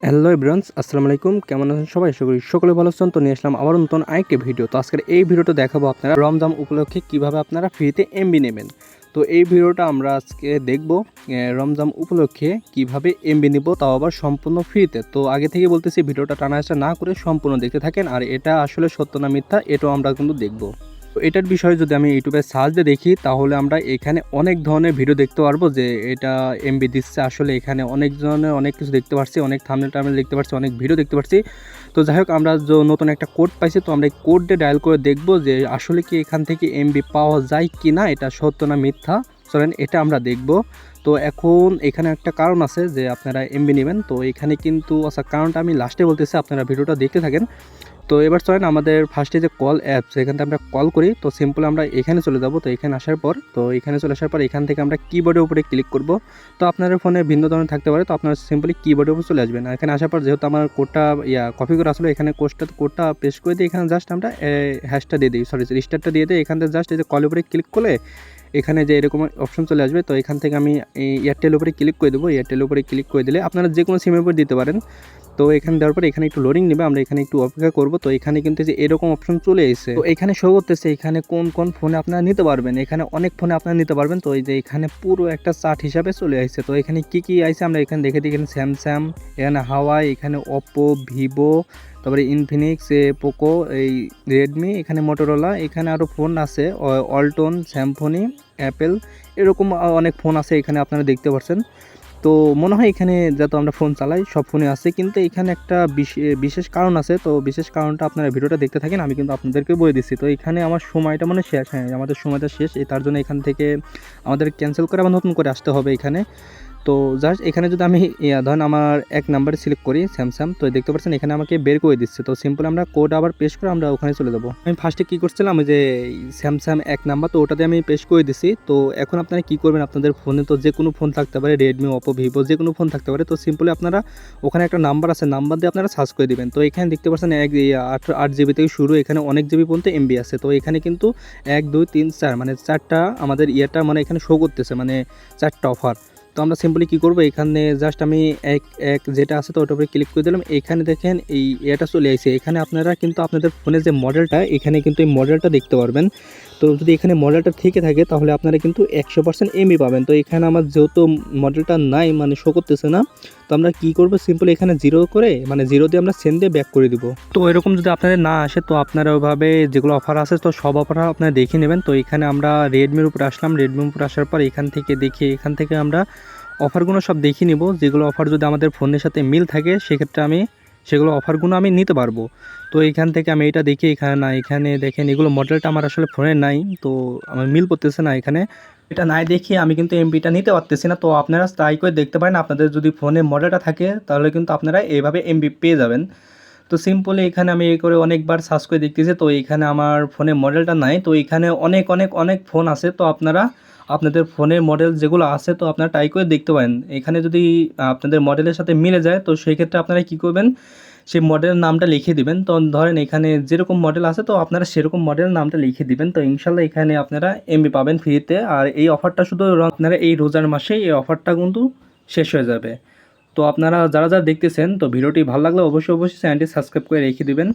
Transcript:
Hello everyone, আসসালামু আলাইকুম। কেমন আছেন সবাই? আশা করি সকলে ভালো আছেন। তো নিয়ে আসলাম আবার নতুন আরেকটি ভিডিও। তো আজকের এই ভিডিওটা দেখাবো আপনারা রমজান উপলক্ষে কিভাবে আপনারা ফ্রিতে এমবি নেবেন। তো এই ভিডিওটা আমরা আজকে দেখব রমজান উপলক্ষে কিভাবে এমবি নিব, তাও আবার সম্পূর্ণ ফ্রিতে। তো আগে থেকে বলতেছি ভিডিওটা টানাহেঁচড়া না করে সম্পূর্ণ দেখতে থাকেন। আর এটা আসলে সত্য না মিথ্যা এটাও আমরা কিন্তু দেখব। তো এটার বিষয়ে যদি আমি ইউটিউবে সার্চ দিয়ে দেখি, তাহলে আমরা এখানে অনেক ধরনের ভিডিও দেখতে পারবো যে এটা এমবি দিচ্ছে। আসলে এখানে অনেক ধরনের অনেক কিছু দেখতে পাচ্ছি, অনেক থাম্বনেল টাম্বনেল দেখতে পাচ্ছি, অনেক ভিডিও দেখতে পাচ্ছি। তো যাই হোক, আমরা যে নতুন একটা কোড পাইছি, তো আমরা এই কোড দিয়ে ডায়াল করে দেখবো যে আসলে কি এখান থেকে এমবি পাওয়া যায় কি না, এটা সত্য না মিথ্যা। চলেন এটা আমরা দেখব। তো এখন এখানে একটা কারণ আছে যে আপনারা এমবি নেবেন। তো এখানে কিন্তু আচ্ছা, কারণটা আমি লাস্টে বলতেছি, আপনারা ভিডিওটা দেখতে থাকেন। তো এবার চলেন আমাদের ফার্স্টে যে কল অ্যাপস, এখান থেকে আমরা কল করি। তো সিম্পল আমরা এখানে চলে যাব। তো এখানে আসার পর এখানে চলে আসার পর এখান থেকে আমরা কিবোর্ডের উপরে ক্লিক করব। তো আপনাদের ফোনে ভিন্ন ধরনের থাকতে পারে, তো আপনারা সিম্পলি কিবোর্ডের উপর চলে আসবেন। এখানে আসার পর যেহেতু আমার কোডটা কপি করে আসলে, এখানে কোডটা পেস্ট করে দিয়ে এখানে জাস্ট আমরা হ্যাশটা দিয়ে দিই, সরি রিস্টার্টটা দিয়ে দিই। এখান থেকে জাস্ট এই যে কলের উপরে ক্লিক করলে এখানে যে এরকম অপশন চলে আসবে। তো এখান থেকে আমি এয়ারটেল উপরে ক্লিক করে দেবো। এয়ারটেল উপরে ক্লিক করে দিলে আপনারা যে কোনো সিমের উপর দিতে পারেন। তো এখানে দেওয়ার পরে এখানে একটু লোডিং নেবে, আমরা এখানে একটু অপেক্ষা করব। তো এখানে কিন্তু যে এরকম অপশন চলে এসেছে, তো এখানে শো করতেছে এখানে কোন কোন ফোনে আপনারা নিতে পারবেন। এখানে অনেক ফোনে আপনারা নিতে পারবেন। তো এই যে এখানে পুরো একটা চার্ট হিসাবে চলে আসছে। তো এখানে কি কি আইছে আমরা এখানে দেখে দিই। এখানে স্যামসাং, এখানে হাওয়াই, এখানে ওপো, ভিভো, তারপরে ইনফিনিক্স, পোকো, এই রেডমি, এখানে মোটোরোলা, এখানে আরও ফোন আছে অল্টন, স্যামসং, অ্যাপেল, এরকম অনেক ফোন আছে এখানে আপনারা দেখতে পাচ্ছেন। তো মনে হয় এখানে যত আমরা ফোন চালাই সব ফোনে আছে, কিন্তু এখানে একটা বিশেষ কারণ আছে। তো বিশেষ কারণটা আপনারা ভিডিওটা দেখতে থাকেন, আমি কিন্তু আপনাদেরকে বলে দিচ্ছি। তো এখানে আমার সময়টা মানে শেষ, হ্যাঁ আমাদের সময়টা শেষ, তার জন্য এখান থেকে আমাদের ক্যান্সেল করে আবার নতুন করে আসতে হবে এখানে। তো জাস্ট এখানে যদি আমি ধরেন আমার এক নাম্বারে সিলেক্ট করি স্যামসাং, তো দেখতে পাচ্ছেন এখানে আমাকে বের করে দিচ্ছে। তো সিম্পল আমরা কোড আবার পেস্ট করে আমরা ওখানে চলে যাবো। আমি ফার্স্টে কী করছিলাম, যে স্যামসাং এক নাম্বার, তো ওটাতে আমি পেস্ট করে দিছি। তো এখন আপনারা কী করবেন, আপনাদের ফোনে তো যে কোনো ফোন থাকতে পারে, রেডমি, ওপো, ভিভো, যে কোনো ফোন থাকতে পারে। তো সিম্পলি আপনারা ওখানে একটা নাম্বার আছে, নাম্বার দিয়ে আপনারা সার্চ করে দেবেন। তো এখানে দেখতে পাচ্ছেন 8 জিবি থেকে শুরু, এখানে অনেক জিবি পর্যন্ত এমবি আছে। তো এখানে কিন্তু 1 2 3 4 মানে 4টা আমাদের মানে এখানে শো করতেছে, মানে 4টা অফার। তো আমরা সিম্পলি কী করবো, এখানে জাস্ট আমি এক এক যেটা আছে তো ওটার উপরে ক্লিক করে দিলাম। এখানে দেখেন এই এটা চলে আসছে। এখানে আপনারা কিন্তু আপনাদের ফোনের যে মডেলটা, এখানে কিন্তু এই মডেলটা দেখতে পারবেন। তো যদি এখানে মডেলটা থেকে থাকে তাহলে আপনারা কিন্তু 100% এমবি পাবেন। তো এখানে আমার যেহেতু মডেলটা নাই, মানে শো করতেছে না, তো আমরা কী করবো, সিম্পলি এখানে জিরো করে মানে জিরো দিয়ে আমরা সেন্ড দিয়ে ব্যাক করে দিব। তো এরকম যদি আপনাদের না আসে, তো আপনারা ওইভাবে যেগুলো অফার আছে তো সব অফার আপনারা দেখে নেবেন। তো এখানে আমরা রেডমির উপরে আসলাম। রেডমির উপরে আসার পর এখান থেকে দেখি, এখান থেকে আমরা অফারগুলো সব দেখে নিব। যেগুলো অফার যদি আমাদের ফোনের সাথে মিল থাকে, সেক্ষেত্রে আমি সেগুলো অফারগুলো আমি নিতে পারবো। তো এইখান থেকে আমি এটা দেখি, এখানে না, এখানে দেখেন এগুলো মডেলটা আমার আসলে ফোনে নাই, তো আমার মিল করতেছে না। এখানে এটা নাই দেখি আমি কিন্তু এমবিটা নিতে পারতেছি না। তো আপনারা ট্রাই করে দেখতে পারেন, আপনাদের যদি ফোনে মডেলটা থাকে তাহলে কিন্তু আপনারা এইভাবে এমবি পেয়ে যাবেন। তো সিম্পলি এখানে আমি এই করে অনেকবার সার্চ করে দেখতেছি। তো এইখানে আমার ফোনে মডেলটা নাই। তো এখানে অনেক অনেক অনেক ফোন আছে। তো আপনারা আপনাদের ফোনের মডেল যেগুলো আছে তো আপনারা ট্রাই করে দেখতে পারেন। এখানে যদি আপনাদের মডেলের সাথে মিলে যায়, তো সেই ক্ষেত্রে আপনারা কী করবেন, সেই মডেলের নামটা লিখে দিবেন। তো ধরেন এখানে যেরকম মডেল আছে তো আপনারা সেরকম মডেলের নামটা লিখে দিবেন। তো ইনশাল্লাহ এখানে আপনারা এমবি পাবেন ফ্রিতে। আর এই অফারটা শুধু আপনারা এই রোজার মাসে এই অফারটা কিন্তু শেষ হয়ে যাবে। তো আপনারা যারা যারা দেখতেছেন, তো ভিডিওটি ভালো লাগলে অবশ্যই চ্যানেলটি সাবস্ক্রাইব করে রেখে দিবেন।